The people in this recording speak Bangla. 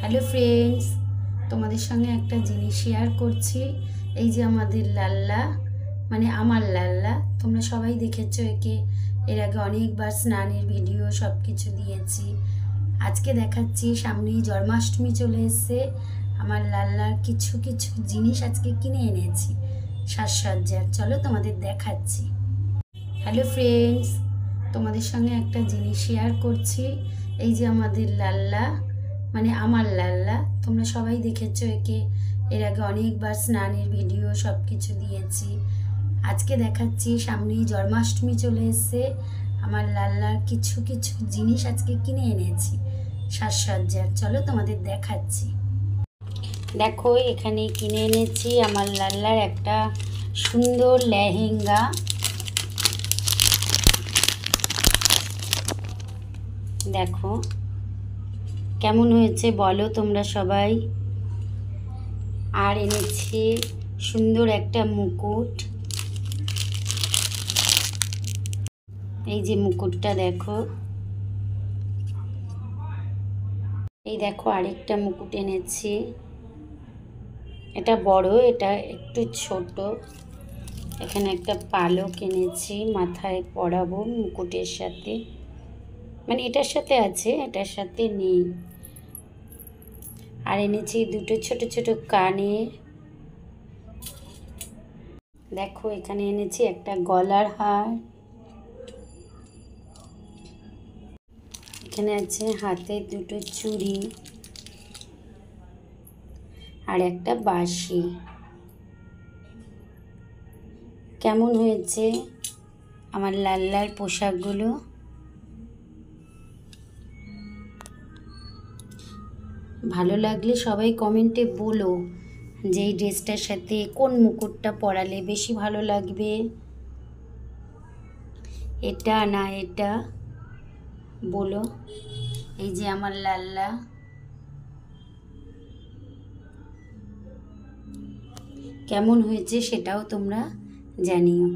হ্যালো ফ্রেন্ডস, তোমাদের সঙ্গে একটা জিনিস শেয়ার করছি। এই যে আমাদের লাল্লা, মানে আমার লাল্লা, তোমরা সবাই দেখেছো একে। এর আগে অনেকবার স্নানের ভিডিও সব কিছু দিয়েছি। আজকে দেখাচ্ছি, সামনেই জন্মাষ্টমী চলে এসছে। আমার লাল্লার কিছু কিছু জিনিস আজকে কিনে এনেছি সাজসজ্জার। চলো তোমাদের দেখাচ্ছি। হ্যালো ফ্রেন্ডস, তোমাদের সঙ্গে একটা জিনিস শেয়ার করছি। এই যে আমাদের লাল্লা, মানে আমার লাল্লা, তোমরা সবাই দেখেছো একে। এর আগে অনেকবার স্নানের ভিডিও সব কিছু দিয়েছি। আজকে দেখাচ্ছি, সামনেই জন্মাষ্টমী চলে এসছে। আমার লাল্লার কিছু কিছু জিনিস আজকে কিনে এনেছি সাজসজ্জার। চলো তোমাদের দেখাচ্ছি। দেখো, এখানে কিনে এনেছি আমার লাল্লার একটা সুন্দর লেহেঙ্গা। দেখো কেমন হয়েছে বলো তোমরা সবাই। আর এনেছি সুন্দর একটা মুকুট। এই যে মুকুটটা দেখো। এই দেখো আরেকটা মুকুট এনেছি। এটা বড়, এটা একটু ছোট। এখানে একটা পালক এনেছি, মাথায় পরাবো মুকুটের সাথে, মানে এটার সাথে আছে, এটার সাথে নেই। আর এনেছি দুটো ছোট ছোট কানের। দেখো এখানে এনেছি একটা গলার হার। এখানে আছে হাতে দুটো চুড়ি আর একটা বাঁশি। কেমন হয়েছে আমার লাল্লার পোশাকগুলো? ভালো লাগলে সবাই কমেন্টে বলো যে এই ড্রেসটার সাথে কোন মুকুটটা পরালে বেশি ভালো লাগবে, এটা না এটা বলো। এই যে আমার লাল্লা, কেমন হয়েছে সেটাও তোমরা জানিও।